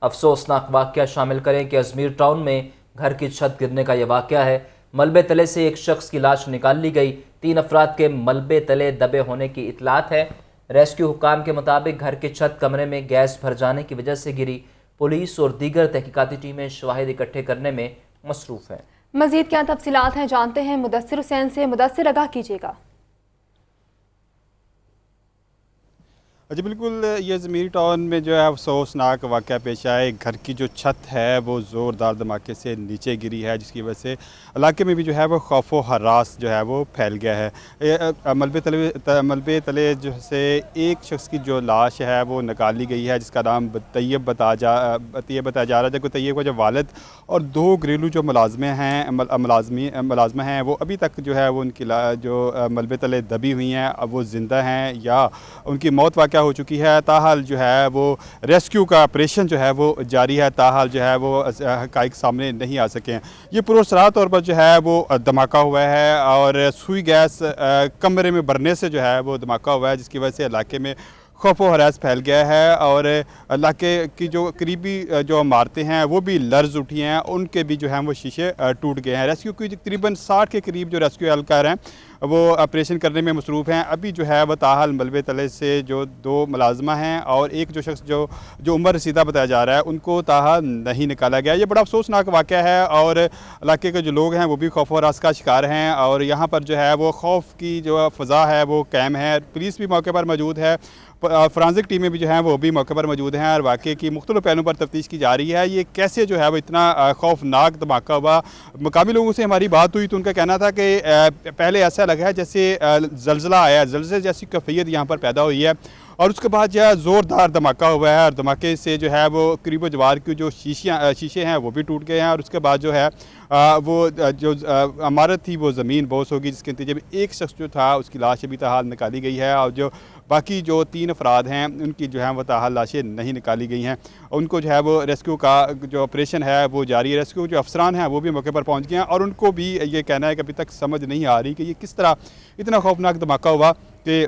افسوسناک واقعہ شامل کریں کہ ازمیر ٹاؤن میں گھر کی چھت گرنے کا یہ واقعہ ہے۔ ملبے تلے سے ایک شخص کی لاش نکال لی گئی۔ 3 افراد کے ملبے تلے دبے ہونے کی اطلاعات ہے۔ ریسکیو حکام کے مطابق گھر کی چھت کمرے میں گیس بھر جانے کی وجہ سے گری۔ پولیس اور دیگر تحقیقاتی ٹیمیں شواہد اکٹھے کرنے میں مصروف ہیں۔ مزید کیا تفصیلات ہیں جانتے ہیں مدثر حسین سے۔ مدثر، آگاہ کیجیے گا۔ جی بالکل، یہ ازمیر ٹاؤن میں جو ہے افسوسناک واقعہ پیش آئے۔ گھر کی جو چھت ہے وہ زوردار دھماکے سے نیچے گری ہے، جس کی وجہ سے علاقے میں بھی جو ہے وہ خوف و ہراس جو ہے وہ پھیل گیا ہے۔ ملبے تلے جو سے ایک شخص کی جو لاش ہے وہ نکال لی گئی ہے، جس کا نام طیب بتایا جا رہا ہے، جبکہ طیب کا جو والد اور 2 گھریلو جو ملازمہ ہیں وہ ابھی تک جو ہے وہ ان کی جو ملبے تلے دبی ہوئی ہیں، اب وہ زندہ ہیں یا ان کی موت واقع ہو چکی ہے۔ تاحال جو ہے وہ ریسکیو کا آپریشن جو ہے وہ جاری ہے، تاحال جو ہے وہ حقائق سامنے نہیں آ سکے ہیں۔ یہ پراسرار طور پر جو ہے وہ دھماکہ ہوا ہے اور سوئی گیس کمرے میں بھرنے سے جو ہے وہ دھماکہ ہوا ہے، جس کی وجہ سے علاقے میں خوف و ہراس پھیل گیا ہے اور علاقے کی جو قریبی جو عمارتیں ہیں وہ بھی لرز اٹھی ہیں، ان کے بھی جو ہیں وہ شیشے ٹوٹ گئے ہیں۔ ریسکیو کی تقریباً 60 کے قریب جو ریسکیو اہلکار ہیں وہ آپریشن کرنے میں مصروف ہیں۔ ابھی جو ہے وہ تاحال ملبے تلے سے جو 2 ملازمہ ہیں اور ایک جو شخص جو عمر رسیدہ بتایا جا رہا ہے، ان کو تاحال نہیں نکالا گیا۔ یہ بڑا افسوسناک واقعہ ہے اور علاقے کے جو لوگ ہیں وہ بھی خوف و ہراس کا شکار ہیں اور یہاں پر جو ہے وہ خوف کی جو فضا ہے وہ قائم ہے۔ پولیس بھی موقع پر موجود ہے، فرانزک ٹیمیں بھی جو ہیں وہ بھی موقع پر موجود ہیں اور واقعے کی مختلف پہلوؤں پر تفتیش کی جا رہی ہے۔ یہ کیسے جو ہے وہ اتنا خوفناک دھماکہ ہوا؟ مقامی لوگوں سے ہماری بات ہوئی تو ان کا کہنا تھا کہ پہلے ایسا لگا ہے جیسے زلزلہ آیا ہے، زلزلے جیسی کیفیت یہاں پر پیدا ہوئی ہے اور اس کے بعد جو ہے زوردار دھماکہ ہوا ہے اور دھماکے سے جو ہے وہ قریب و جوار کی جو شیشے ہیں وہ بھی ٹوٹ گئے ہیں اور اس کے بعد جو ہے وہ جو عمارت تھی وہ زمین بوس ہوگی، جس کے نتیجے میں ایک شخص جو تھا اس کی لاش ابھی تاحال نکالی گئی ہے اور جو باقی جو 3 افراد ہیں ان کی جو ہے وہ تاحال لاشیں نہیں نکالی گئی ہیں۔ ان کو جو ہے وہ ریسکیو کا جو آپریشن ہے وہ جاری ہے۔ ریسکیو جو افسران ہیں وہ بھی موقع پر پہنچ گئے ہیں اور ان کو بھی یہ کہنا ہے کہ ابھی تک سمجھ نہیں آ رہی کہ یہ کس طرح اتنا خوفناک دھماکہ ہوا کہ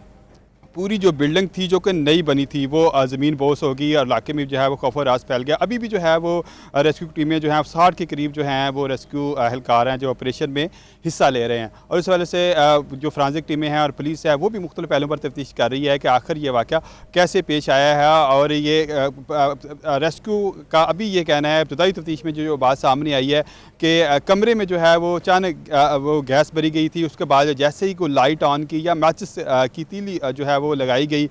پوری جو بلڈنگ تھی جو کہ نئی بنی تھی وہ زمین بوس ہوگی اور علاقے میں جو ہے وہ خوف و ہراس پھیل گیا۔ ابھی بھی جو ہے وہ ریسکیو ٹیمیں جو ہیں 60 کے قریب جو ہیں وہ ریسکیو اہلکار ہیں جو آپریشن میں حصہ لے رہے ہیں اور اس وجہ سے جو فرانزک ٹیمیں ہیں اور پولیس ہے وہ بھی مختلف پہلوؤں پر تفتیش کر رہی ہے کہ آخر یہ واقعہ کیسے پیش آیا ہے اور یہ ریسکیو کا ابھی یہ کہنا ہے ابتدائی تفتیش میں جو بات سامنے آئی ہے کہ کمرے میں جو ہے وہ اچانک وہ گیس بھری گئی تھی، اس کے بعد جیسے ہی کوئی لائٹ آن کی یا میچز کی تیلی جو ہے وہ لگائی گئی،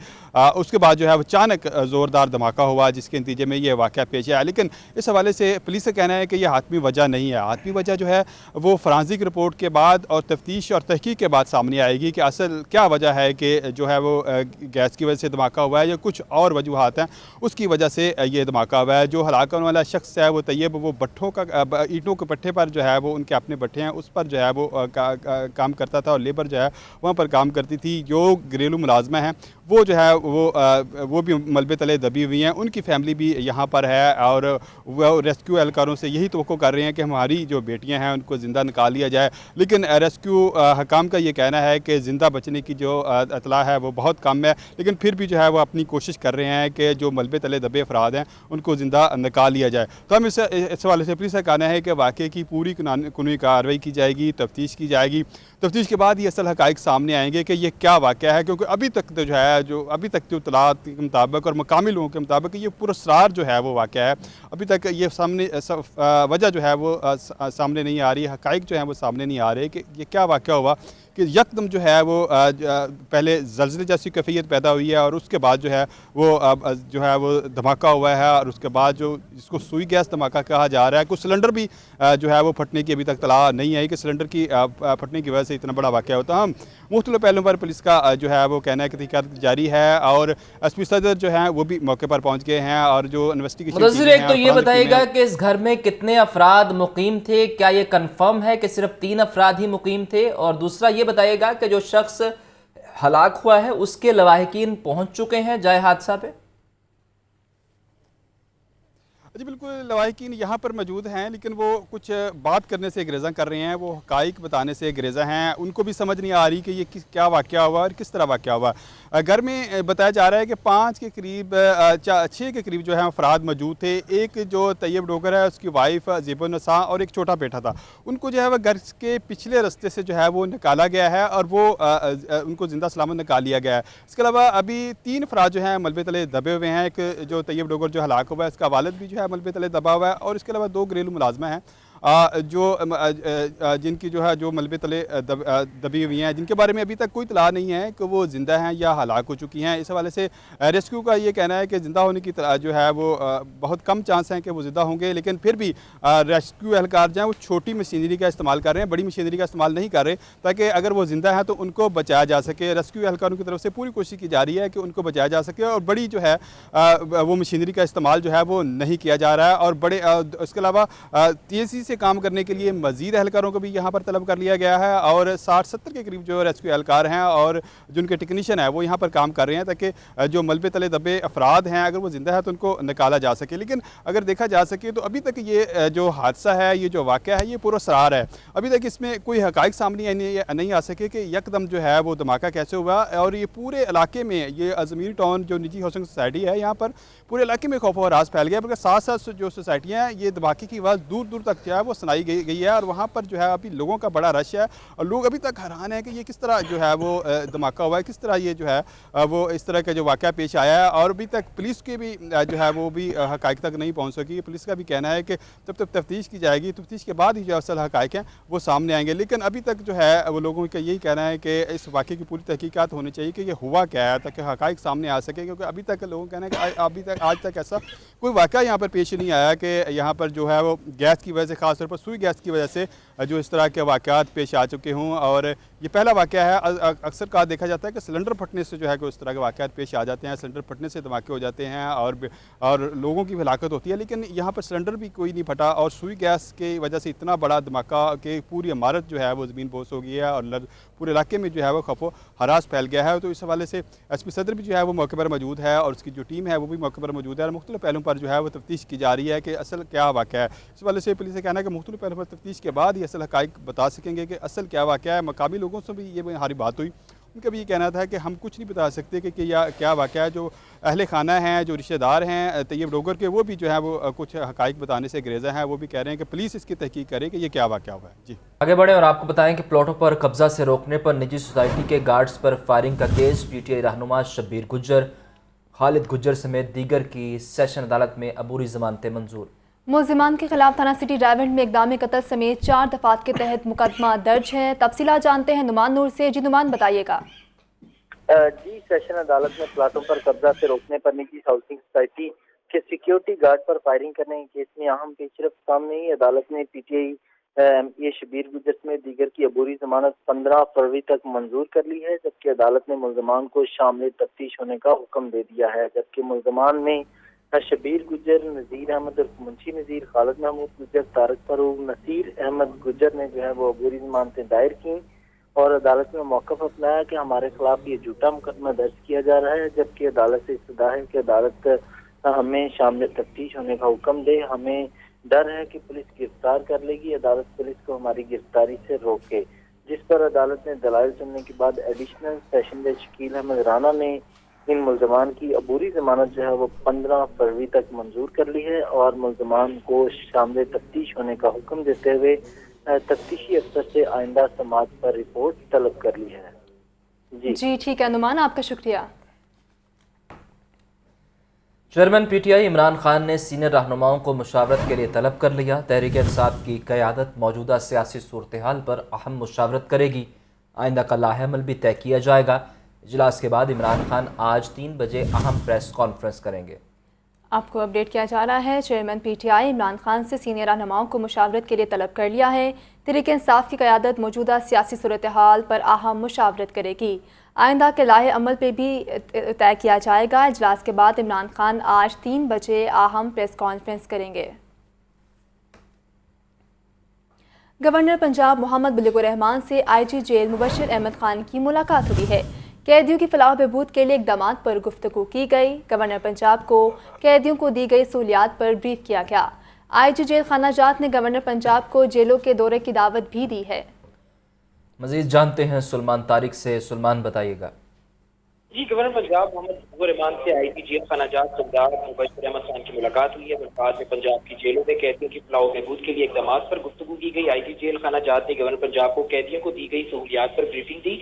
اس کے بعد جو ہے وہ اچانک زوردار دھماکہ ہوا جس کے نتیجے میں یہ واقعہ پیش آیا۔ لیکن اس حوالے سے پولیس کا کہنا ہے کہ یہ حتمی وجہ نہیں ہے۔ حتمی وجہ جو ہے وہ فرانزک رپورٹ کے بعد اور تفتیش اور تحقیق کے بعد سامنے آئے گی کہ اصل کیا وجہ ہے کہ جو ہے وہ گیس کی وجہ سے دھماکہ ہوا ہے یا کچھ اور وجوہات ہیں اس کی وجہ سے یہ دھماکہ ہوا ہے۔ جو ہلاک ہونے والا شخص ہے وہ طیب، وہ بٹھوں کا اینٹوں کے بٹھے پر جو ہے وہ ان کے اپنے بٹھے ہیں اس پر جو ہے وہ کام کرتا تھا اور لیبر جو ہے وہاں پر کام کرتی تھی۔ جو گھریلو ملازمہ ہیں وہ جو ہے وہ بھی ملبے تلے دبی ہوئی ہیں، ان کی فیملی بھی یہاں پر ہے اور وہ ریسکیو اہلکاروں سے یہی توقع کر رہے ہیں کہ ہماری جو بیٹیاں ہیں ان کو زندہ نکال لیا جائے۔ لیکن ریسکیو حکام کا یہ کہنا ہے کہ زندہ بچنے کی جو اطلاع ہے وہ بہت کم ہے، لیکن پھر بھی جو ہے وہ اپنی کوشش کر رہے ہیں کہ جو ملبے تلے دبے افراد ہیں ان کو زندہ نکال لیا جائے۔ تو ہم اس حوالے سے پولیس کا کہنا ہے کہ واقعے کی پوری قانونی کارروائی کی جائے گی، تفتیش کی جائے گی۔ تفتیش کے بعد یہ اصل حقائق سامنے آئیں گے کہ یہ کیا واقعہ ہے، کیونکہ ابھی تک جو ہے ابھی تک جو اطلاعات کے مطابق اور مقامی لوگوں کے مطابق یہ پراسرار جو ہے وہ واقعہ ہے، ابھی تک یہ سامنے وجہ جو ہے وہ سامنے نہیں آ رہی، حقائق جو ہیں وہ سامنے نہیں آ رہے کہ یہ کیا واقعہ ہوا کہ یکدم جو ہے وہ پہلے زلزلے جیسی کیفیت پیدا ہوئی ہے اور اس کے بعد جو ہے وہ دھماکہ ہوا ہے اور اس کے بعد جو جس کو سوئی گیس دھماکہ کہا جا رہا ہے، کچھ سلنڈر بھی جو ہے وہ پھٹنے کی ابھی تک اطلاع نہیں آئی کہ سلنڈر کی پھٹنے کی وجہ سے اتنا بڑا واقعہ ہوتا ہے۔ ہم مختلف پہلوؤں پر پولیس کا جو ہے وہ کہنا ہے کہ تحقیقات جاری ہے اور ایس پی صدر جو ہیں وہ بھی موقع پر پہنچ گئے ہیں اور جو انویسٹیگیشن مدثر، ایک تو یہ بتائیے گا کہ اس گھر میں کتنے افراد مقیم تھے؟ کیا یہ کنفرم ہے کہ صرف 3 افراد ہی مقیم تھے؟ اور دوسرا یہ بتائیے گا کہ جو شخص ہلاک ہوا ہے اس کے لواحقین پہنچ چکے ہیں جائے حادثہ پہ؟ جی بالکل लवाहिकीन यहाँ पर मौजूद हैं, लेकिन वो कुछ बात करने से गुरेज़ां कर रहे हैं, वो हक़ाइक़ बताने से गुरेज़ां हैं। उनको भी समझ नहीं आ रही कि ये क्या वाक़या हुआ और किस तरह वाक़या हुआ। घर में बताया जा रहा है कि 5 के करीब 6 के करीब जो है अफराद मौजूद थे। एक जो तैयब डोगर है उसकी वाइफ ज़ेबुन्निसा और एक छोटा बेटा था। उनको जो है वह घर के पिछले रास्ते से जो है वो निकाला गया है और वो उनको ज़िंदा सलामत निकाल लिया गया है। इसके अलावा अभी 3 अफराद जो हैं मलबे तले दबे हुए हैं। एक जो तैयब डोगर जो हलाक हुआ है, इसका वालिद भी जो है मलबे तले दबा हुआ है, और इसके अलावा 2 घरेलू मुलाजमा हैं जो जिनकी जो है जो मलबे तले दबी हुई हैं, जिनके बारे में अभी तक कोई इत्तला नहीं है कि वो ज़िंदा हैं या हलाक हो चुकी हैं। इस हवाले से रेस्क्यू का ये कहना है कि ज़िंदा होने की जो है वो बहुत कम चांस हैं कि वो ज़िंदा होंगे, लेकिन फिर भी रेस्क्यू एहलकार जो हैं वो छोटी मशीनरी का इस्तेमाल कर रहे हैं, बड़ी मशीनरी का इस्तेमाल नहीं कर रहे, ताकि अगर वो ज़िंदा हैं तो उनको बचाया जा सके। रेस्क्यू एहलकारों की तरफ से पूरी कोशिश की जा रही है कि उनको बचाया जा सके, और बड़ी जो है वो मशीनरी का इस्तेमाल जो है वो नहीं किया जा रहा है। और बड़े इसके अलावा तेज़ी से काम करने के लिए मज़ीद एहलकारों को भी यहाँ पर तलब कर लिया गया है, और 60-70 के करीब जो रेस्क्यू एहलकार हैं और जो उनके टेक्नीशियन है वो यहाँ पर काम कर रहे हैं, ताकि जो मलबे तले दबे अफराद हैं अगर वो ज़िंदा है तो उनको निकाला जा सके। लेकिन अगर देखा जा सके तो अभी तक ये जो हादसा है, ये जो वाक़या है, ये पुरअसरार है। अभी तक इसमें कोई हक़ाइक़ सामने नहीं आ सके कि यकदम जो है वो धमाका कैसे हुआ। और ये पूरे इलाके में, ये अजमीर टाउन जो निजी हाउसिंग सोसाइटी है, यहाँ पर पूरे इलाके में खौफ व हरास फैल गया, मगर साथ साथ जो सोसाइटियाँ हैं, ये धमाके की आवाज़ दूर दूर तक जो है वो सुनाई गई है, और वहाँ पर जो है अभी लोगों का बड़ा रश है, और लोग अभी तक हैरान हैं कि ये किस तरह जो है वो धमाका हुआ है, किस तरह ये जो है वो इस तरह का जो वाक़या पेश आया है। और अभी तक पुलिस के भी जो है वो भी हक़ाइक़ तक नहीं पहुँच सकी। पुलिस का भी कहना है कि जब तक तफ्तीश की जाएगी, तफ्तीश के बाद ही जो असल हक़ाइक़ हैं वो सामने आएंगे। लेकिन अभी तक जो है वो लोगों का यही कहना है कि इस वाक़े की पूरी तहकीकात होनी चाहिए कि ये हुआ क्या है, ताकि हक़ाइक़ सामने आ सके, क्योंकि अभी तक लोगों का कहना है कि अभी तक आज तक ऐसा कोई वाक़या यहाँ पर पेश नहीं आया कि यहाँ पर जो है वो गैस की वजह से, ख़ास तौर पर सुई गैस की वजह से जो इस तरह के वाक़यात पेश आ चुके हों। और ये पहला वाक़या है। अक्सर कहा देखा जाता है कि सिलेंडर फटने से जो है कि इस तरह के वाक़यात पेश आ जाते हैं, सिलेंडर फटने से धमाके हो जाते हैं और लोगों की हलाकत होती है। लेकिन यहाँ पर सिलेंडर भी कोई नहीं फटा, और सुई गैस की वजह से इतना बड़ा धमाका कि पूरी इमारत जो है वो ज़मीन बोस हो गई है, और पूरे इलाके में जो है वो खौफ हरास फैल गया है। तो इस हवाले से एसपी सदर भी जो है वो मौके पर मौजूद है, और उसकी जो टीम है वो भी मौके पर मौजूद है, और मुख्तलिफ पहलुओं पर जो है वो तफ्तीश की जा रही है कि असल क्या वाक़या है। इस हवाले से पुलिस का कहना है कि मुख्तलिफ पहलुओं पर तफ्तीश के बाद ही असल हक़ाइक़ बता सकेंगे कि असल क्या वाक़या है। मकामी लोगों से भी ये हमारी बात हुई, उनका भी ये कहना था कि हम कुछ नहीं बता सकते कि क्या वाक़या है। जो अहले खाना हैं, जो रिश्तेदार हैं तैयब डोगर के, वो भी जो है वो कुछ हक़ाइक़ बताने से गुरेज़ा हैं। वो भी कह रहे हैं कि पुलिस इसकी तहकीक करे कि ये क्या वाक़या हुआ है। जी आगे बढ़े और आपको बताएं कि प्लॉटों पर कब्जा से रोकने पर निजी सोसाइटी के गार्ड्स पर फायरिंग का केस पीटीआई रहनुमा शब्बीर गुज्जर, खालिद गुज्जर समेत दीगर की सेशन अदालत में अबूरी ज़मानतें मंजूर। मुल्ज़िमान के खिलाफ थाना सिटी रावंड में इक़दाम कत्ल समेत 4 दफ़ात के तहत मुकदमा दर्ज है। तफसीलात जानते हैं नुमान नूर से। जी नुमान, बताइएगा। जी, सेशन अदालत में प्लाटों पर कब्जा से रोकने पर निजी हाउसिंग सोसाइटी के सिक्योरिटी गार्ड पर फायरिंग करने के केस में अहम पेशरफ सामने ही अदालत ने पीटीआई ये शब्बीर गुज्जर समेत दीगर की अबूरी जमानत 15 फरवरी तक मंजूर कर ली है, जबकि अदालत ने मुल्ज़िमान को शामिल तफ्तीश होने का हुक्म दे दिया है। जबकि मुल्ज़िमान में शब्बीर गुज्जर, नज़ीर अहमद और मुंशी नज़ीर, खालिद महमूद गुज्जर, तारक फरूक, नसीर अहमद गुज्जर ने जो है वो अबूरी जमानतें दायर की, और अदालत में मौक़िफ़ अपनाया कि हमारे खिलाफ ये झूठा मुकदमा दर्ज किया जा रहा है। जबकि अदालत से इस्तदा है कि अदालत हमें शामिल तफ्तीश होने का हुक्म दे। हमें डर है कि पुलिस गिरफ्तार कर लेगी, अदालत पुलिस को हमारी गिरफ्तारी से रोके। जिस पर अदालत ने दलाइल सुनने के बाद एडिशनल सेशन जज शकील अहमद राना ने इन मुल्ज़िमान की अबूरी जमानत जो है वो 15 फरवरी तक मंजूर कर ली है, और मुल्ज़िमान को शामिल तफ्तीश होने का हुक्म देते हुए तफ्तीशी अफसर से आइंदा समाअत पर रिपोर्ट तलब कर ली है। जी ठीक है नुमान, आपका शुक्रिया। चेयरमैन पीटीआई इमरान खान ने सीनियर रहनुमाओं को मुशावरत के लिए तलब कर लिया। तहरीक इंसाफ की क़यादत मौजूदा सियासी सूरत हाल पर अहम मुशावरत करेगी। आइंदा का लाहेअमल भी तय किया जाएगा। इजलास के बाद इमरान खान आज 3 बजे अहम प्रेस कॉन्फ्रेंस करेंगे। आपको अपडेट किया जा रहा है, चेयरमैन पीटीआई इमरान खान से सीनियर रहनुमाओं को मुशावरत के लिए तलब कर लिया है। तहरीक इंसाफ की क़यादत मौजूदा सियासी सूरत हाल पर अहम मुशावरत करेगी। आइंदा के लाहे अमल पे भी तय किया जाएगा। इजलास के बाद इमरान खान आज 3 बजे अहम प्रेस कॉन्फ्रेंस करेंगे। गवर्नर पंजाब मोहम्मद बुलगुर रहमान से आईजी जेल मुबश्शिर अहमद खान की मुलाकात हुई है। قیدیوں کی فلاح و بہبود کے لیے اقدامات پر گفتگو کی گئی۔ گورنر پنجاب کو قیدیوں کو دی گئی سہولیات پر بریف کیا گیا۔ آئی جی جیل خانہ جات نے گورنر پنجاب کو جیلوں کے دورے کی دعوت بھی دی ہے۔ مزید جانتے ہیں سلمان طارق سے۔ سلمان بتائیے گا۔ جی، گورنر پنجاب محمد ظہور امان سے آئی جی جیل خانہ جات سردار مبشر احمد خان کی ملاقات ہوئی ہے۔ ملاقات میں پنجاب کی جیلوں میں قیدیوں کی فلاح و بہبود کے لیے اقدامات پر گفتگو کی گئی۔ آئی جی جیل خانہ جات نے گورنر پنجاب کو قیدیوں کو دی گئی سہولیات پر بریفنگ دی۔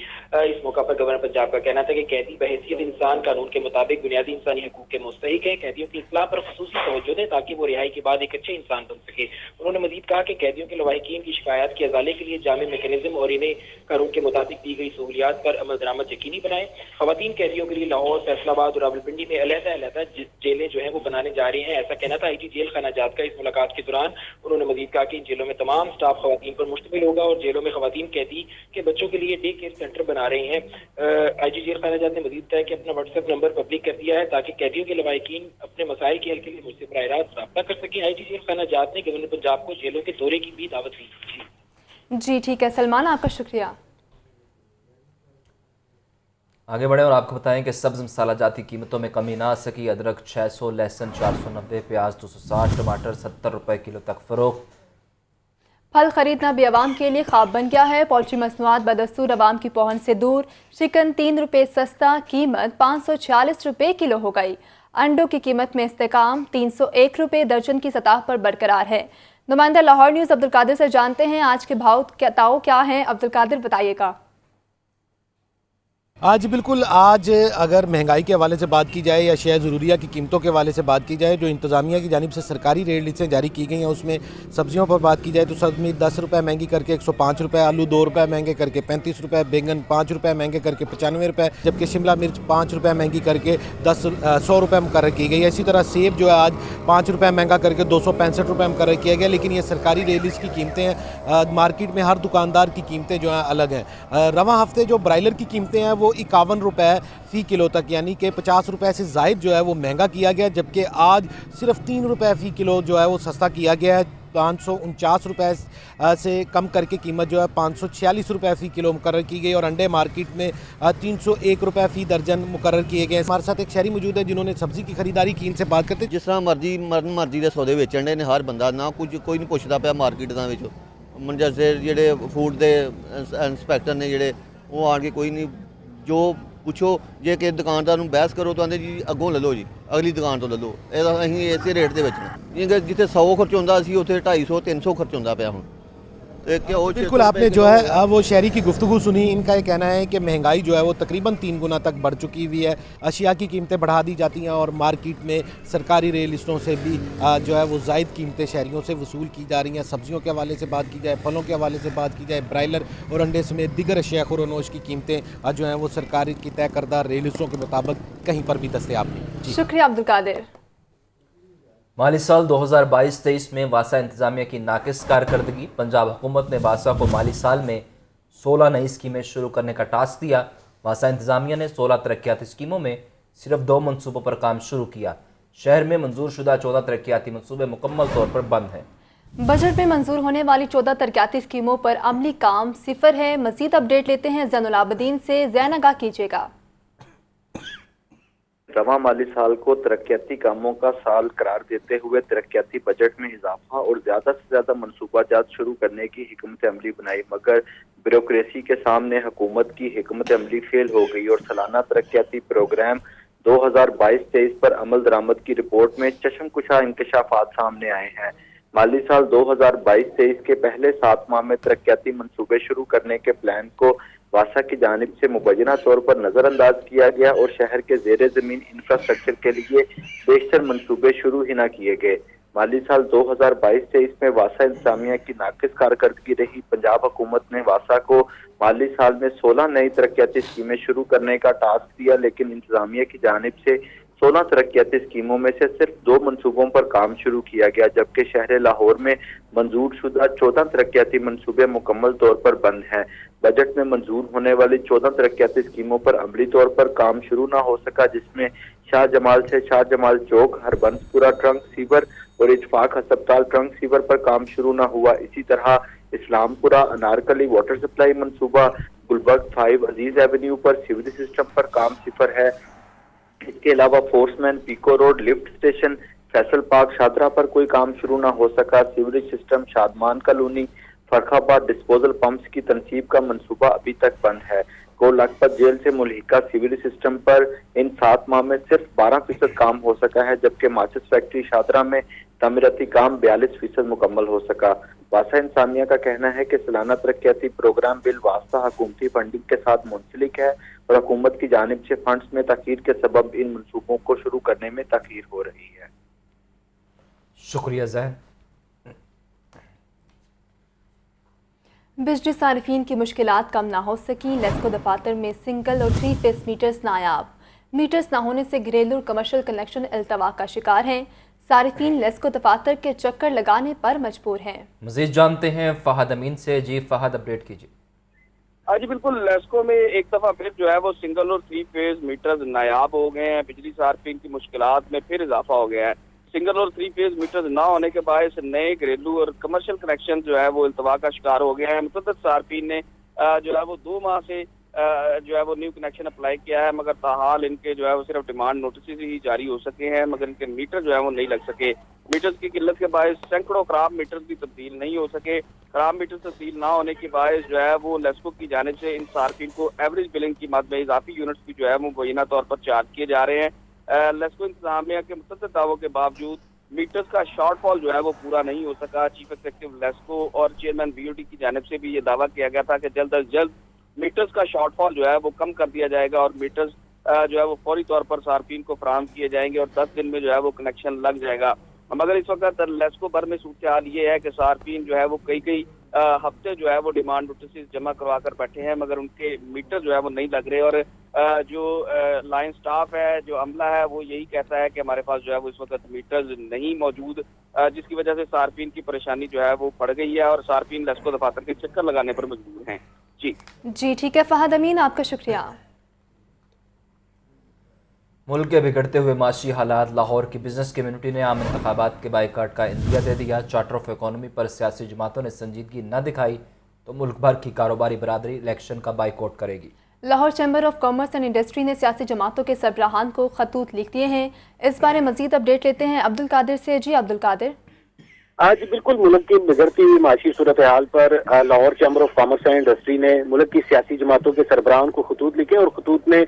اس موقع پر گورنر پنجاب کا کہنا تھا کہ قیدی بحیثیت انسان قانون کے مطابق بنیادی انسانی حقوق کے مستحق ہیں۔ قیدیوں کی اصلاح پر خصوصی توجہ دیں تاکہ وہ رہائی کے بعد ایک اچھے انسان بن سکے۔ انہوں نے مزید کہا کہ قیدیوں کے لواحقین کی شکایات کے ازالے کے لیے جامع میکینزم اور انہیں قانون کے مطابق دی گئی سہولیات پر عمل درآمد یقینی بنائیں۔ خواتین قیدیوں کے لیے لاہور، فیصل آباد اور راولپنڈی میں علیحدہ جیلیں جو ہیں وہ بنانے جا رہے ہیں، ایسا کہنا تھا آئی جی جیل خانہ جات کا۔ اس ملاقات کے دوران انہوں نے مزید کہا کہ ان جیلوں میں تمام سٹاف خواتین پر مشتمل ہوگا اور جیلوں میں خواتین قیدی کے بچوں کے لیے ڈے کیئر سینٹر بنا رہے ہیں۔ آئی جی جیل خانہ جات نے مزید کہا کہ اپنا واٹس ایپ نمبر پبلک کر دیا ہے تاکہ قیدیوں کے لواحقین اپنے مسائل کے حل کے لیے مجھ سے براہ راست رابطہ کر سکیں۔ آئی جی جیل خانہ جات نے گورنر پنجاب کو جیلوں کے دورے کی بھی دعوت دی۔ جی ٹھیک ہے سلمان، آپ کا شکریہ۔ آگے بڑھیں اور آپ کو بتائیں کہ سبز مسالہ جاتی قیمتوں میں کمی نہ آ سکی۔ ادرک 600، لہسن 490، پیاز 260، ٹماٹر 70 روپے کلو تک فروخت۔ پھل خریدنا بھی عوام کے لیے خواب بن گیا ہے۔ پولٹری مصنوعات بدستور عوام کی پہنچ سے دور۔ چکن 3 روپے سستا، قیمت 546 روپے کلو ہو گئی۔ انڈوں کی قیمت میں استحکام، 301 روپے درجن کی سطح پر برقرار ہے۔ نمائندہ لاہور نیوز عبدالقادر سے جانتے ہیں آج کے بھاؤ کیا ہیں۔ عبدالقادر بتائیے گا۔ آج بالکل آج اگر مہنگائی کے حوالے سے بات کی جائے یا اشیاء ضروریہ کی قیمتوں کے حوالے سے بات کی جائے، جو انتظامیہ کی جانب سے سرکاری ریٹ لسٹیں جاری کی گئی ہیں، اس میں سبزیوں پر بات کی جائے تو سبزی 10 روپے مہنگی کر کے 105 روپے، آلو 2 روپے مہنگے کر کے 35 روپے، بیگن 5 روپے مہنگے کر کے 95 روپے، جبکہ شملہ مرچ 5 روپے مہنگی کر کے 100 روپے مقرر کی گئی ہے۔ اسی طرح سیب جو ہے آج 5 روپے مہنگا کر کے 265 روپے مقرر کیا گیا، لیکن یہ سرکاری ریٹ لسٹ کی قیمتیں ہیں۔ مارکیٹ میں ہر دکاندار کی قیمتیں جو ہیں الگ ہیں۔ رواں ہفتے جو برائلر کی قیمتیں ہیں وہ 51 روپے فی کلو تک، یعنی کہ 50 روپے سے زائد جو ہے وہ مہنگا کیا گیا، جبکہ آج صرف 3 روپے فی کلو جو ہے وہ سستا کیا گیا ہے۔ 549 روپے سے کم کر کے قیمت جو ہے 546 روپے فی کلو مقرر کی گئی، اور انڈے مارکیٹ میں 301 روپے فی درجن مقرر کیے گئے۔ ہمارے ساتھ ایک شہری موجود ہے جنہوں نے سبزی کی خریداری کی، ان سے بات کرتے ہیں۔ جس طرح مرضی دے سودے ویچن دے نے ہر بندہ، نہ کچھ کوئی نہیں پوچھتا پیا مارکیٹ دا وچ۔ جیسے جڑے فوڈ دے انسپیکٹر نے جڑے وہ آن کے کوئی نہیں جو پوچھو، جے کہ دکاندار نوں بحث کرو تو آندے جی اگوں لے لو، جی اگلی دکان تو لے لو، اسی اسی ریٹ دے وچ جتھے 100 خرچ ہوندا سی اوتھے 250 300 خرچ ہوندا پیا ہن۔ بالکل آپ نے جو ہے وہ شہری کی گفتگو سنی۔ ان کا یہ کہنا ہے کہ مہنگائی جو ہے وہ تقریباً 3 گنا تک بڑھ چکی ہوئی ہے، اشیاء کی قیمتیں بڑھا دی جاتی ہیں اور مارکیٹ میں سرکاری ریٹ لسٹوں سے بھی جو ہے وہ زائد قیمتیں شہریوں سے وصول کی جا رہی ہیں۔ سبزیوں کے حوالے سے بات کی جائے، پھلوں کے حوالے سے بات کی جائے، برائلر اور انڈے سمیت دیگر اشیاء خورونوش کی قیمتیں جو ہیں وہ سرکاری کی طے کردہ ریٹ لسٹوں کے مطابق کہیں پر بھی دستیاب نہیں۔ شکریہ عبدالقادر۔ مالی سال 2022-23 میں واسا انتظامیہ کی ناقص کارکردگی۔ پنجاب حکومت نے واسا کو مالی سال میں 16 نئی اسکیمیں شروع کرنے کا ٹاسک دیا۔ واسا انتظامیہ نے 16 ترقیاتی اسکیموں میں صرف 2 منصوبوں پر کام شروع کیا۔ شہر میں منظور شدہ 14 ترقیاتی منصوبے مکمل طور پر بند ہیں۔ بجٹ میں منظور ہونے والی 14 ترقیاتی اسکیموں پر عملی کام 0 ہے۔ مزید اپڈیٹ لیتے ہیں زین العابدین سے۔ زین آگاہ کیجیے گا۔ رواں مالی سال کو ترقیاتی کاموں کا سال قرار دیتے ہوئے ترقیاتی بجٹ میں اضافہ اور زیادہ سے زیادہ منصوبہ جات شروع کرنے کی حکمت عملی بنائی، مگر بیوروکریسی کے سامنے حکومت کی حکمت عملی فیل ہو گئی اور سالانہ ترقیاتی پروگرام 2022-23 پر عمل درآمد کی رپورٹ میں چشم کشا انکشافات سامنے آئے ہیں۔ مالی سال 2022-23 کے پہلے 7 ماہ میں ترقیاتی منصوبے شروع کرنے کے پلان کو واسا کی جانب سے مبینہ طور پر نظر انداز کیا گیا اور شہر کے زیر زمین انفراسٹرکچر کے لیے بیشتر منصوبے شروع ہی نہ کیے گئے۔ مالی سال 2022-23 میں واسا انتظامیہ کی ناقص کارکردگی رہی۔ پنجاب حکومت نے واسا کو مالی سال میں 16 نئی ترقیاتی اسکیمیں شروع کرنے کا ٹاسک دیا، لیکن انتظامیہ کی جانب سے 16 ترقیاتی اسکیموں میں سے صرف 2 منصوبوں پر کام شروع کیا گیا، جبکہ شہر لاہور میں منظور شدہ 14 ترقیاتی منصوبے مکمل طور پر بند ہیں۔ بجٹ میں منظور ہونے والی 14 ترقیاتی اسکیموں پر عملی طور پر کام شروع نہ ہو سکا، جس میں شاہ جمال سے شاہ جمال چوک ہربنس پورا ٹرنک سیور اور اتفاق ہسپتال ٹرنک سیور پر کام شروع نہ ہوا۔ اسی طرح اسلام پورہ انارکلی واٹر سپلائی منصوبہ، गुलबर्ग 5 अजीज एवेन्यू पर सिवरेज सिस्टम पर काम सिफर है। इसके अलावा फोर्समैन, Peco road, lift station, Faisal park, Shahdara पर कोई काम शुरू ना हो सका। Sewerage system, Shadman colony, Farrukhabad disposal pumps की तनसीब का मंसूबा अभी तक बंद है। को लखपत जेल से मुल्हिका सीवरेज सिस्टम पर इन 7 माह में सिर्फ 12% काम हो सका है, जबकि माचिस फैक्ट्री शादरा में तमीराती काम 42% मुकम्मल हो सका। वासा इंसानिया का कहना है कि सालाना तरक्याती प्रोग्राम बिल वास्ता हुकूमती फंडिंग के साथ मुंसलिक है और हुकूमत की जानिब से फंड्स में तखीर के सबब इन मनसूबों को शुरू करने में तखीर हो रही है। शुक्रिया ज़ैन। बिजली सारिफीन की मुश्किलात कम ना हो सकी। लेस्को दफातर में सिंगल और 3 फेस मीटर्स नायाब। मीटर्स ना होने से घरेलू और कमर्शियल कनेक्शन इल्तवा का शिकार हैं। सारिफीन लेस्को दफातर के चक्कर लगाने पर मजबूर हैं। मजीद जानते हैं फहद अमीन से। जी फहद, अपडेट कीजिए। जी बिल्कुल, लेस्को में एक दफ़ा फिर जो है वो सिंगल और 3 फेज मीटर्स नायाब हो गए हैं। बिजली सार्फिन की मुश्किलात में फिर इजाफा हो गया है। सिंगल और 3 फेज मीटर्स ना होने के बायस नए घरेलू और कमर्शियल कनेक्शन जो है वो इल्तवा का शिकार हो गया है। मुतअद्दिद सार्फिन ने जो है वो 2 माह से जो है वो न्यू कनेक्शन अप्लाई किया है, मगर ताहाल इनके जो है वो सिर्फ डिमांड नोटिस ही जारी हो सके हैं, मगर इनके मीटर जो है वो नहीं लग सके। मीटर्स की किल्लत के बायस सैकड़ों खराब मीटर्स भी तब्दील नहीं हो सके। खराब मीटर तब्दील ना होने के बायस जो है वो लेस्को की जानिब से इन सार्फिन को एवरेज बिलिंग की मद में इजाफी यूनिट्स भी जो है वो मुबैना तौर पर चार्ज किए जा रहे हैं। लेस्को इंतजामिया के मुतअद्दिद दावों के बावजूद मीटर्स का शॉर्टफॉल जो है वो पूरा नहीं हो सका। चीफ एग्जीक्यूटिव लेस्को और चेयरमैन बीओटी की जानिब से भी ये दावा किया गया था कि जल्द अज जल्द मीटर्स का शॉर्टफॉल जो है वो कम कर दिया जाएगा और मीटर्स जो है वो फौरी तौर पर सार्फिन को फराहम किए जाएंगे और 10 दिन में जो है वो कनेक्शन लग जाएगा। मगर इस वक्त लेस्को भर में सूरत हाल ये है कि सार्फिन जो है वो कई हफ्ते जो है वो डिमांड नोटिस जमा करवा कर बैठे हैं, मगर उनके मीटर जो है वो नहीं लग रहे और जो लाइन स्टाफ है, जो अमला है, वो यही कहता है कि हमारे पास जो है वो इस वक्त मीटर्स नहीं मौजूद, जिसकी वजह से सार्फिन की परेशानी जो है वो बढ़ गई है और सार्फिन लेस्को दफातर के चक्कर लगाने पर मजबूर हैं। जी ठीक है फहद अमीन, आपका शुक्रिया। मुल्क के बिगड़ते हुए माशी हालात, लाहौर की बिजनेस कम्युनिटी ने आम इंतखाबात के बाइकाट का इंदिया दे दिया। चार्टर ऑफ इकॉनमी पर सियासी जमातों ने संजीदगी न दिखाई तो मुल्क भर की कारोबारी बरादरी इलेक्शन का बाइकआउट करेगी। Lahore chamber of commerce and industry ने सियासी जमातों के सरबराहान को खतूत लिख दिए हैं। इस बारे मजीद अपडेट लेते हैं अब्दुल कादिर से। जी अब्दुल कादिर। आज बिल्कुल मुल्क की बिगड़ती हुई माशी सूरत हाल पर Lahore chamber of commerce and industry ने मुल्क की सियासी जमातों के सरबराहान को खतूत लिखे और खतूत में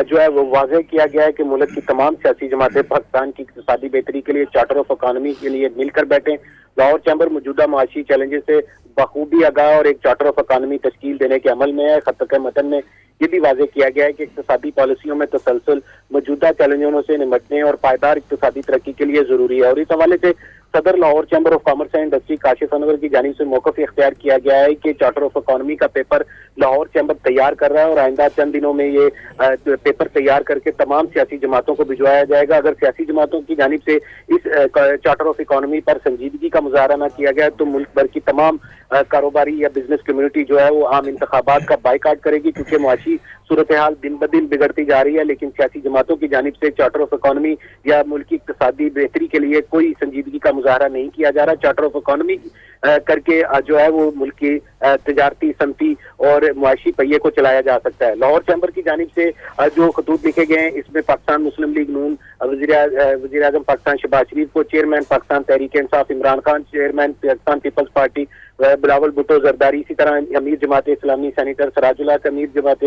जो है वो वाज़ेह किया गया है कि मुल्क की तमाम सियासी जमातें पाकिस्तान की इक़्तिसादी बेहतरी के लिए चार्टर ऑफ इकॉनमी के लिए मिलकर बैठे। लाहौर चैम्बर मौजूदा माशी चैलेंजेस से बखूबी आगाह और एक चार्टर ऑफ इकॉनमी तश्कील देने के अमल में है। खत के मतन में ये भी वाज़ेह किया गया है कि इक़्तिसादी पॉलिसियों में तसलसल मौजूदा चैलेंजों से निपटने और पायदार इक़्तिसादी तरक्की के लिए जरूरी है। और इस हवाले से सदर Lahore chamber of commerce and industry Kashif Anwar की जानिब से मौक़िफ़ इख्तियार किया गया है कि चार्टर ऑफ इकॉनमी का पेपर लाहौर चैम्बर तैयार कर रहा है और आइंदा चंद दिनों में ये पेपर तैयार करके तमाम सियासी जमातों को भिजवाया जाएगा। अगर सियासी जमातों की जानिब से इस चार्टर ऑफ इकॉनमी पर संजीदगी का मुजाहरा न किया गया तो मुल्क भर की तमाम कारोबारी या बिजनेस कम्युनिटी जो है वो आम इंतखाबात का बाइकाट करेगी, क्योंकि मुआशी सूरत हाल दिन ब दिन बिगड़ती जा रही है। लेकिन सियासी जमातों की जानिब से चार्टर ऑफ इकॉनमी या मुल्क की इक़्तिसादी बेहतरी के लिए कोई संजीदगी का मुजाहरा नहीं किया जा रहा। चार्टर ऑफ इकॉनमी करके जो है वो मुल्क की तजारती, सनती और मुआशी पहिए को चलाया जा सकता है। लाहौर चैम्बर की जानिब से जो खतूत लिखे गए हैं इसमें पाकिस्तान मुस्लिम लीग नून, वज़ीर आज़म पाकिस्तान शहबाज शरीफ को, chairman Pakistan Tehreek Insaf Imran Khan, chairman Pakistan peoples party Bilawal Bhutto Zardari, इसी तरह अमीर जमात इस्लामी सेनेटर सराजुल्लाह, अमीर जमात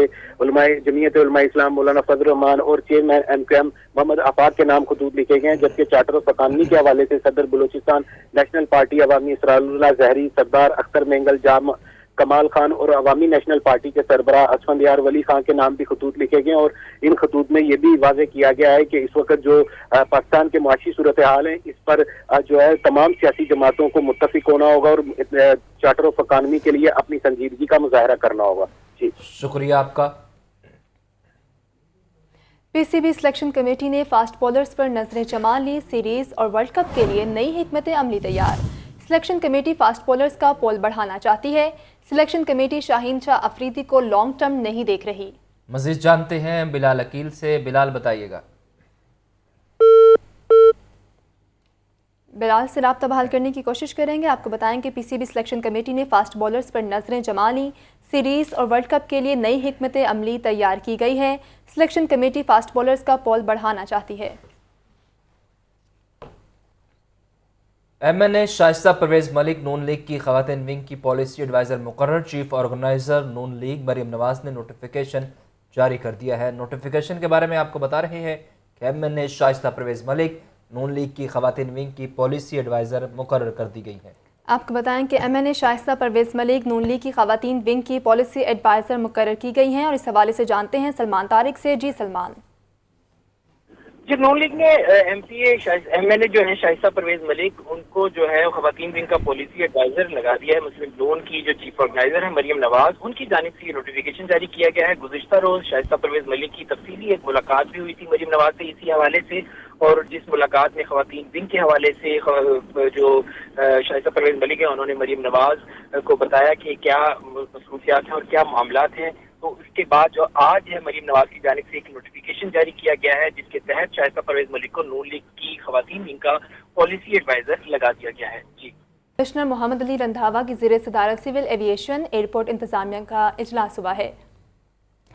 जमीयत उलमा इस्लाम मौलाना फजल रहमान और चेयरमैन MKM मोहम्मद आफाक के नाम खतूत लिखे गए हैं। जबकि चार्टर ऑफ इकॉनमी के हवाले से सदर बलूचिस्तान नेशनल पार्टी अवामी इसरारुल्लाह जहरी, सरदार अख्तर मेंगल, जाम कमाल खान और अवामी नेशनल पार्टी के सरबराह असफंदियार वली खान के नाम भी खतूत लिखे गए और इन खतूत में ये भी वाज़ेह किया गया है कि इस वक्त जो पाकिस्तान के मुआशी सूरत हाल है इस पर जो है तमाम सियासी जमातों को मुत्तफिक होना होगा और चार्टर ऑफ इकॉनमी के लिए अपनी संजीदगी का मुजाहरा करना होगा। जी शुक्रिया आपका। PCB सिलेक्शन कमेटी ने फास्ट बॉलर्स पर नजरें जमा ली। सीरीज और वर्ल्ड कप के लिए नई हिकमत अमली तैयार। सिलेक्शन कमेटी फास्ट बॉलर्स का पोल बढ़ाना चाहती है। सिलेक्शन कमेटी शाहीन शाह अफरीदी को लॉन्ग टर्म नहीं देख रही। मजीद जानते हैं बिलाल अकील से। बिलाल बताइएगा। बिलाल से रब्ता बहाल करने की कोशिश करेंगे। आपको बताएं कि पीसीबी सिलेक्शन कमेटी ने फास्ट बॉलर्स पर नजरें जमा ली। सीरीज और वर्ल्ड कप के लिए नई हिकमत अमली तैयार की गई है। सिलेक्शन कमेटी फास्ट बॉलर्स का पोल बढ़ाना चाहती है। MNA शाइस्ता परवेज मलिक नून लीग की खवातीन विंग की पॉलिसी एडवाइज़र मुकर्रर चीफ ऑर्गेनाइज़र नून लीग मरियम नवाज ने नोटिफिकेशन जारी कर दिया है। नोटिफिकेशन के बारे में आपको बता रहे हैं कि MNA शाइस्ता परवेज मलिक नून लीग की खवातीन विंग की पॉलिसी एडवाइज़र मुकर्रर कर दी गई है। आपको बताएं कि MNA शाइस्ता परवेज मलिक नून लीग की खवातीन विंग की पॉलिसी एडवाइज़र मुकर्रर की गई हैं और इस हवाले से जानते हैं सलमान तारिक से। जी सलमान। जी, नून लीग ने MNA जो है शाइस्ता परवेज मलिक उनको जो है खवातीन विंग का पॉलिसी एडवाइजर लगा दिया है। मुस्लिम लोन की जो चीफ ऑर्गेनाइजर है मरियम नवाज, उनकी जानिब से ये नोटिफिकेशन जारी किया गया है। गुज़िश्ता रोज शाइस्ता परवेज मलिक की तफसीली एक मुलाकात भी हुई थी मरियम नवाज से इसी हवाले से, और जिस मुलाकात में खवातीन विंग के हवाले से जो शाइस्ता परवेज मलिक है उन्होंने मरियम नवाज को बताया कि क्या मसरूफियात हैं और क्या मामलात हैं। तो उसके बाद जो आज है मरियम नवाज की जानिब से एक नोटिफिकेशन जारी किया गया है जिसके तहत शाइस्ता परवेज मलिक को नून लीग की खवातीन विंग का पॉलिसी एडवाइजर लगा दिया गया है। जी, कमिश्नर मोहम्मद अली रंधावा की ज़ेर सदारत सिविल एविएशन एयरपोर्ट इंतजामिया का इजलास हुआ है।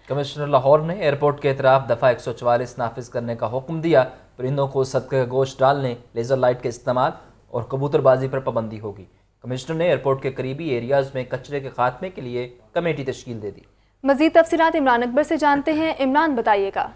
कमिश्नर लाहौर ने एयरपोर्ट के अतराफ दफ़ा 144 नाफिज करने का हुक्म दिया। परिंदों को सदके का गोश्त डालने, लेज़र लाइट के इस्तेमाल और कबूतरबाजी पर पाबंदी होगी। कमिश्नर ने एयरपोर्ट के करीबी एरियाज़ में कचरे के खात्मे के लिए कमेटी तश्कील दे दी। मज़ीद तफसीलात इमरान अकबर से जानते हैं। इमरान बताइएगा।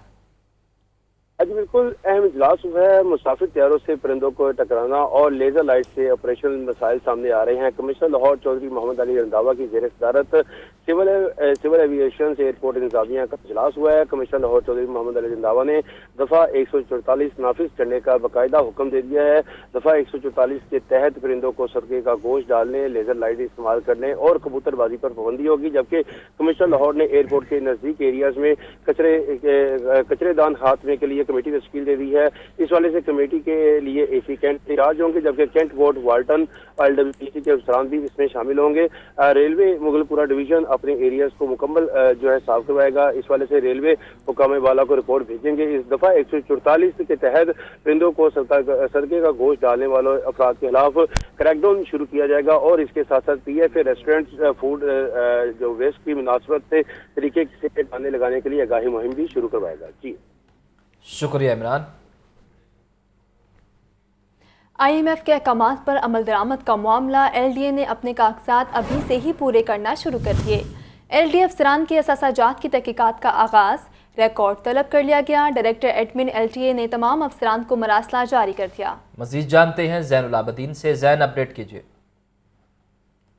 जी बिल्कुल अहम इजलास हुआ है। मुसाफिर तैयारों से परिंदों को टकराना और लेजर लाइट से ऑपरेशनल मसाइल सामने आ रहे हैं। कमिश्नर लाहौर चौधरी मोहम्मद अली रंधावा की ज़ेर सदारत सिविल एविएशन से एयरपोर्ट इंतजामिया का इजलास हुआ है। कमिश्नर लाहौर चौधरी मोहम्मद अली रंधावा ने दफ़ा 144 नाफिज करने का बाकायदा हुक्म दे दिया है। दफ़ा 144 के तहत परिंदों को सदके का गोश्त डालने, लेजर लाइट इस्तेमाल करने और कबूतरबाजी पर पाबंदी होगी। जबकि कमिश्नर लाहौर ने एयरपोर्ट के नज़दीक एरियाज में कचरेदान खात्मे के लिए कमेटी तश्कील दे दी है। इस वाले से कमेटी के लिए AC कैंट इंचार्ज होंगे, जबकि कैंट बोर्ड वाल्टन LWPC के अफसरान भी इसमें शामिल होंगे। रेलवे मुगलपुरा डिवीजन अपने एरियाज को मुकम्मल जो है साफ करवाएगा। इस वाले से रेलवे हुकाम वाला को रिपोर्ट भेजेंगे। इस दफ़ा 144 के तहत परिंदों को सदके का गोश्त डालने वालों अफराद के खिलाफ क्रैकडाउन शुरू किया जाएगा और इसके साथ साथ PFA रेस्टोरेंट फूड जो वेस्ट की मुनासबत से तरीके से डालने लगाने के लिए आगाही मुहिम भी शुरू करवाएगा। जी शुक्रिया इमरान। IMF के अहकामात पर अमल दरामद का मामला LDA ने अपने कागजात अभी से ही पूरे करना शुरू कर दिए। LDA अफसरान की असासाजात की तहकीकात का आगाज़, रिकॉर्ड तलब कर लिया गया। डायरेक्टर एडमिन LTA ने तमाम अफसरान को मरासला जारी कर दिया। मज़ीद जानते हैं ज़ैनुल आबदीन से। ज़ैन, अपडेट कीजिए।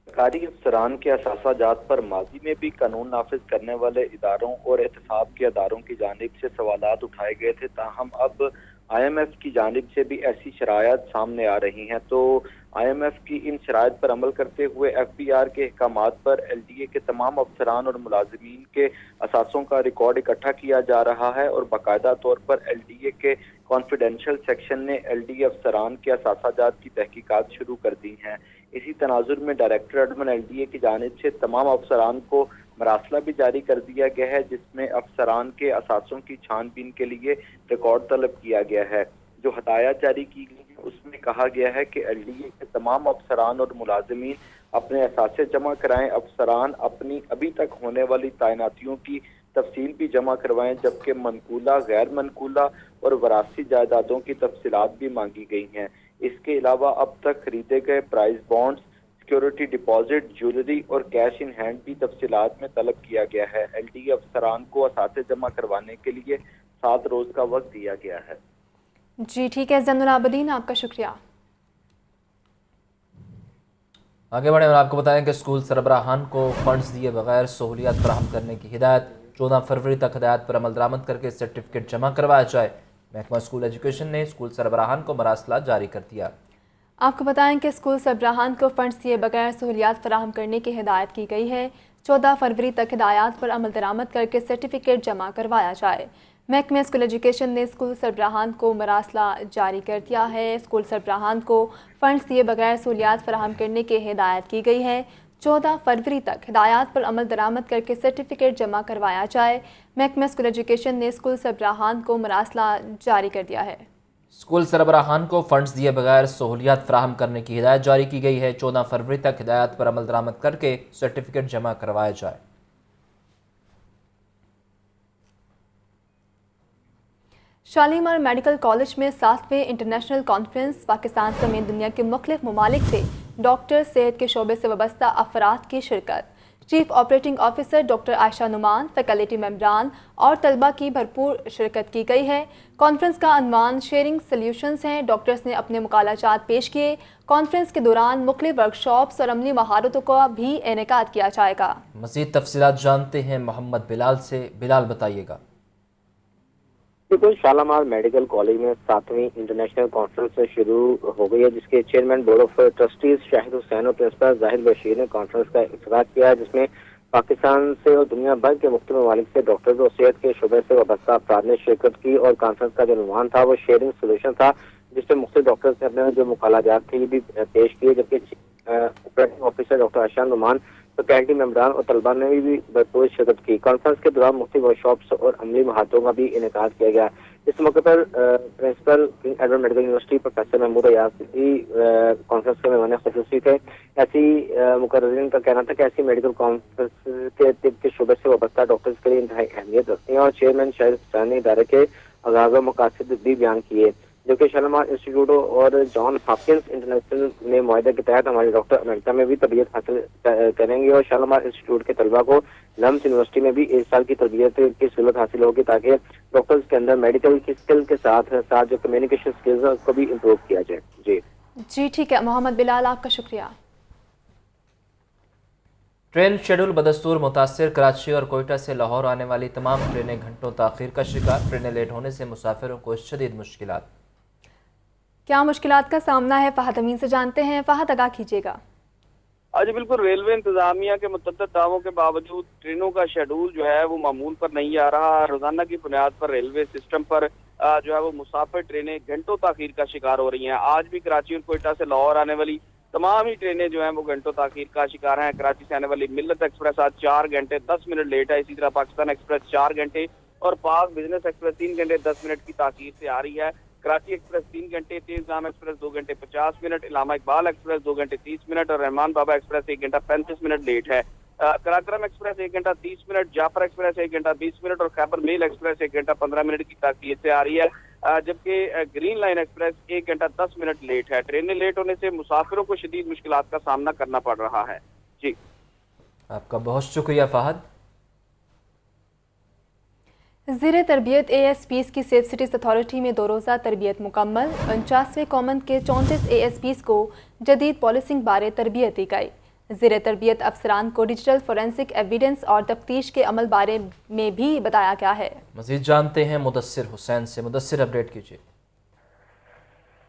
सरकारी अफसरान के असासाजात पर माजी में भी कानून नाफिज करने वाले इदारों और एहतसाब के अदारों की जानिब से सवालात उठाए गए थे, ताहम अब IMF की जानिब से भी ऐसी शरायत सामने आ रही हैं। तो IMF की इन शरायत पर अमल करते हुए FBR के अहकामात पर LDA के तमाम अफसरान और मुलाजिमीन के असासों का रिकॉर्ड इकट्ठा किया जा रहा है और बाकायदा तौर पर LDA के कॉन्फिडेंशियल सेक्शन ने LDA अफसरान के असासाजात की तहकीकात शुरू कर दी हैं। इसी तनाजुर में डायरेक्टर एडमिन LDA की जानिब से तमाम अफसरान को मरासला भी जारी कर दिया गया है, जिसमें अफसरान के असासों की छानबीन के लिए रिकॉर्ड तलब किया गया है। जो हदायत जारी की गई है उसमें कहा गया है कि LDA के तमाम अफसरान और मुलाजिमीन अपने असासे जमा कराएं। अफसरान अपनी अभी तक होने वाली तैनातियों की तफसील भी जमा करवाएं, जबकि मनकूला, गैर मनकूला और वरासी जायदादों की तफसीलात भी मांगी गई हैं। इसके अलावा अब तक खरीदे गए price bonds, security deposit, jewellery और कैश इन हैंड भी तफसीलात में तलब किया गया है। LDA अफसरान को असासे जमा करवाने के लिए 7 रोज का वक्त दिया गया है। जी ठीक है ज़ैनुल आबदीन, आपका शुक्रिया। आगे बढ़े और आपको बताएं कि स्कूल सरबराहान को फंड्स दिए बगैर सहूलियात फराहम करने की हिदायत। 14 फरवरी तक हिदायत पर अमल दरामद करके सर्टिफिकेट जमा करवाया जाए। महकमा स्कूल एजुकेशन ने स्कूल सरबराहान को मरासला जारी कर दिया। आपको बताएं कि स्कूल सरबराहान को फंड्स दिए बगैर सहूलियात फराहम करने की हिदायत की गई है। 14 फरवरी तक हिदायत पर अमल दरामद करके सर्टिफिकेट जमा करवाया जाए। महकमा स्कूल एजुकेशन ने स्कूल सरबराहान को मरासला जारी कर दिया है। स्कूल सरबराहान को फंड्स दिए बगैर सहूलियात फराहम करने की हिदायत की गई है। 14 फरवरी तक हिदायत पर अमल दरामद करके सर्टिफिकेट जमा करवाया जाए। महकमा स्कूल एजुकेशन ने स्कूल सरबराहान को मरासला जारी कर दिया है। स्कूल सरबराहान को फंड्स दिए बगैर सहूलियात फराहम करने की हिदायत जारी की गई है। 14 फरवरी तक हिदायत पर अमल दरामद करके सर्टिफिकेट जमा करवाया जाए। शालीमार मेडिकल कॉलेज में 7वें इंटरनेशनल कॉन्फ्रेंस पाकिस्तान समेत दुनिया के मुख्तलिफ ममालिक से डॉक्टर सेहत के शोबे से वाबस्ता अफराद की शिरकत। Chief operating officer doctor Ayesha Noman, faculty मेंबरान और तलबा की भरपूर शिरकत की गई है। कॉन्फ्रेंस का अनवान शेयरिंग सॉल्यूशंस हैं। डॉक्टर्स ने अपने मुकालाजात पेश किए। कॉन्फ्रेंस के दौरान मुख्तलिफ वर्कशॉप्स और अमली महारतों का भी इनेकाद किया जाएगा। मज़ीद तफसीलात जानते हैं मोहम्मद बिलाल से। बिलाल, बताइएगा। बिल्कुल, शालामार मेडिकल कॉलेज में 7वीं इंटरनेशनल कॉन्फ्रेंस शुरू हो गई है, जिसके chairman board of trustees Shahid Hussain और प्रिंसिपल जाहिद बशीर ने कॉन्फ्रेंस का इफ्तिताह किया है, जिसमें पाकिस्तान से और दुनिया भर के मुख्तलिफ ममालिक से डॉक्टर्स और सेहत के शोबे से वाबस्ता अफराद ने शिरकत की। और कॉन्फ्रेंस का जो उन्वान था वो शेयरिंग सोल्यूशन था, जिसमें मुख्तलिफ डॉक्टर्स ने अपने जो मुकालाजात थे ये भी पेश किए, जबकि operating officer doctor Ayesha Noman, faculty मेंबरान और तलबा ने भी भरपूर शिरकत की। कॉन्फ्रेंस के दौरान मुख्तलिफ वर्कशॉप्स और अमली महारतों का भी इनेकाद किया गया। इस मौके पर principal King Edward medical university professor Mahmood Ayaz भी कॉन्फ्रेंस के मेहमान खुसूसी थे। ऐसी मुकर्रिरीन का कहना था कि ऐसी मेडिकल कॉन्फ्रेंस के तिब के शोबे से वाबस्ता डॉक्टर्स के लिए इंतहाई अहमियत रखती हैं। और चेयरमैन शाहिद हुसैन ने इदारे के आगाज और मकासद भी बयान किए, जो कि शालामार इंस्टीट्यूट और जॉन हॉपकिंस इंटरनेशनल में मुआहदे के तहत हमारे डॉक्टर अमेरिका में भी तरबियत हासिल करेंगे। और शालामार इंस्टीट्यूट के तलबा को लम्स यूनिवर्सिटी में भी 1 साल की तरबियत की सहूलत हासिल होगी, ताकि डॉक्टर्स के अंदर मेडिकल की स्किल के साथ साथ जो कम्युनिकेशन स्किल्स है उसको भी इम्प्रूव किया जाए। जी ठीक है मोहम्मद बिलाल, आपका शुक्रिया। ट्रेन शेड्यूल बदस्तूर मुतासर। कराची और कोयटा से लाहौर आने वाली तमाम ट्रेनें घंटों ताख़ीर का शिकार। ट्रेनें लेट होने से मुसाफिरों को शदीद मुश्किलात। क्या मुश्किलात का सामना है, फहद अमीन से जानते हैं। फहद, आगाह कीजिएगा। आज बिल्कुल रेलवे इंतजामिया के मुतअद्दिद दावों के बावजूद ट्रेनों का शेड्यूल जो है वो मामूल पर नहीं आ रहा। रोजाना की बुनियाद पर रेलवे सिस्टम पर जो है वो मुसाफिर ट्रेनें घंटों ताखीर का शिकार हो रही हैं। आज भी कराची और कोयटा से लाहौर आने वाली तमाम ही ट्रेनें जो हैं वो घंटों ताखीर का शिकार हैं। कराची से आने वाली मिल्लत एक्सप्रेस आज 4 घंटे 10 मिनट लेट है। इसी तरह पाकिस्तान एक्सप्रेस 4 घंटे और पाक बिजनेस एक्सप्रेस 3 घंटे 10 मिनट की ताखीर से आ रही है। कराची एक्सप्रेस 3 घंटे, तेज जाम एक्सप्रेस 2 घंटे 50 मिनट, इलामा इकबाल एक्सप्रेस 2 घंटे 30 मिनट और रहमान बाबा एक्सप्रेस 1 घंटा 35 मिनट लेट है। कराक्रम एक्सप्रेस 1 घंटा 30 मिनट, जाफर एक्सप्रेस 1 घंटा 20 मिनट और खैबर मेल एक्सप्रेस 1 घंटा 15 मिनट की ताखीर से आ रही है, जबकि ग्रीन लाइन एक्सप्रेस 1 घंटा 10 मिनट लेट है। ट्रेनें लेट होने से मुसाफिरों को शदीद मुश्किलात का सामना करना पड़ रहा है। जी, आपका बहुत शुक्रिया फहद। ज़ेरे तरबियत ASPs की सेफ सिटीज़ अथॉरिटी में 2 रोज़ा तरबियत मुकम्मल। 49वें कॉमन के 34 ASPs को जदीद पॉलिसिंग बारे तरबियत दी गई। ज़ेरे तरबियत अफसरान को डिजिटल फोरेंसिक एविडेंस और तफ्तीश के अमल बारे में भी बताया गया है। मज़ीद जानते हैं मुदस्सिर हुसैन से। मुदस्सिर, अपडेट कीजिए।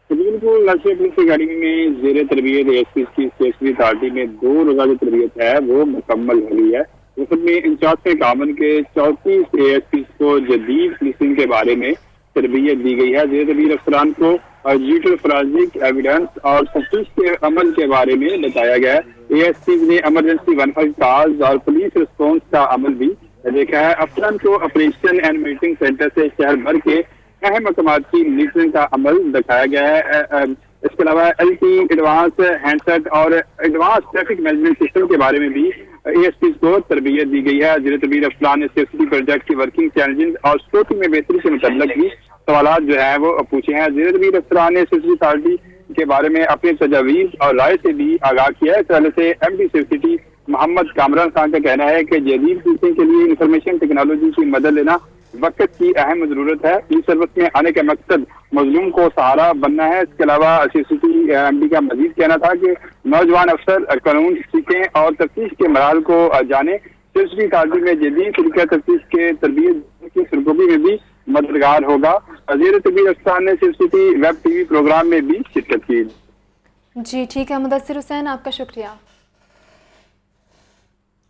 बिल्कुल, नेशनल पुलिस अकेडमी में ज़ेरे तरबियत ASPs की सेफ सिटीज़ अथॉरिटी में 2 रोज़ा जो तरबियत है वो मुकम्मल हो गई है। उसमें 49वें कामन के 34 ASPs को जदीद पुलिसिंग के बारे में तरबियत दी गई है। ज़ेरे तरबियत अफसरान को डिजिटल फोरेंसिक एविडेंस और तफ्तीश के अमल के बारे में बताया गया है। ASPs ने इमरजेंसी 15 कॉल्स और पुलिस रिस्पॉन्स का अमल भी देखा है। अफसरान को ऑपरेशन एंड मीटिंग सेंटर से शहर भर के अहम मकामात की मीटिंग का अमल दिखाया गया है। इसके अलावा LT एडवांस हैंडसेट और एडवांस ट्रैफिक मैनेजमेंट सिस्टम के बारे में भी ASPs को तरबियत दी गई है। ज़ेरे तरबियत अफसरान ने सेफ्टी प्रोजेक्ट की वर्किंग चैलेंजेस और स्कोपिंग में बेहतरी से मुतल्लिक भी सवालात जो है वो पूछे हैं। ज़ेरे तरबियत अफसरान ने सेफ्टी अथॉरिटी के बारे में अपने तजावीज़ और राय से भी आगाह किया है। इस हवाले से MD सेफ्टी मोहम्मद कामरान खान का कहना है कि जदीद पुलिसिंग के लिए इंफॉर्मेशन टेक्नोलॉजी की मदद लेना वक्त की अहम जरूरत है। इस सर्विस में आने का मकसद मजलूम को सहारा बनना है। इसके अलावा CCT MD का मजीद कहना था कि नौजवान अफसर कानून सीखें और तफ्तीश के मराहल को जाने। सिलसिली ताजी में जदीद तरीका तफ्तीश के तरबियत की सरगोशी में भी मददगार होगा। ज़ेरे तरबियत अफसरान ने CCT वेब TV प्रोग्राम में भी शिरकत की। जी ठीक है मुदस्सिर हुसैन, आपका शुक्रिया।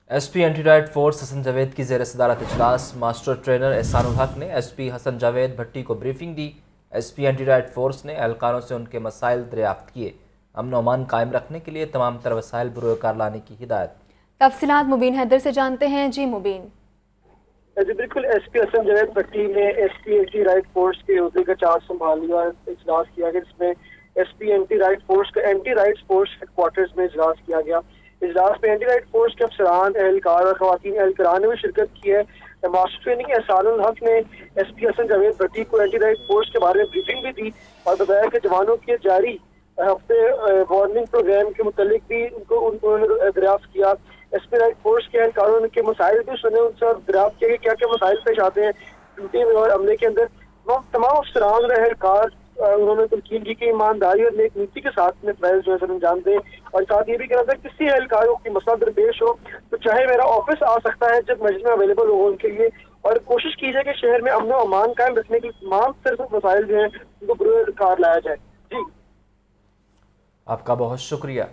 SP anti riot force Hassan Javed की ज़ेर सदारत इजलास। मास्टर ट्रेनर एहसानुल हक ने SP हसन जावेद भट्टी को ब्रीफिंग दी। SP एंटी राइट फोर्स ने एहलकारों से उनके मसाइल दरियाफ्त किए। अमन अमान कायम रखने के लिए तमाम तर वसाइल बुरोकार लाने की हिदायत। तफसीलात मुबीन हैदर से जानते हैं। जी मुबीन। جی بالکل ایس پی حسن جاوید بھٹی نے S P anti riot force کے عہدے کا چارج سنبھال لیا اور اجلاس کیا گیا جس میں S P anti riot force کا anti riot force headquarters میں اجلاس کیا گیا. اجلاس میں اینٹی رائٹ فورس کے افسران اہلکار اور خواتین اہلکاران نے بھی شرکت کی ہے. ماسٹر ٹریننگ احسان الحق نے ایس پی حسن جاوید بھٹی کو اینٹی رائٹ فورس کے بارے میں بریفنگ بھی دی اور بتایا کہ جوانوں کے جاری ہفتے وارننگ پروگرام کے متعلق بھی ان کو دریافت کیا. ایس پی رائٹ فورس کے اہلکاروں کے مسائل بھی سنے ان سے اور دریافت کیا کہ کیا کیا مسائل پیش آتے ہیں ڈیوٹی میں اور عملے کے اندر. تمام افسران اور اہلکار انہوں نے تلقین کی کہ ایمانداری اور نیک نیتی کے ساتھ میں فیض جو ہے انجام دیں اور ساتھ یہ بھی کہنا تھا کسی اہلکار کو کوئی مسئلہ درپیش ہو تو چاہے میرا آفس آ سکتا ہے جب مجلس میں اویلیبل ہو ان کے لیے, اور کوشش کی جائے کہ شہر میں امن و امان قائم رکھنے کے تمام صرف مسائل جو ہیں ان کو بروئے کار لایا جائے. جی آپ کا بہت شکریہ.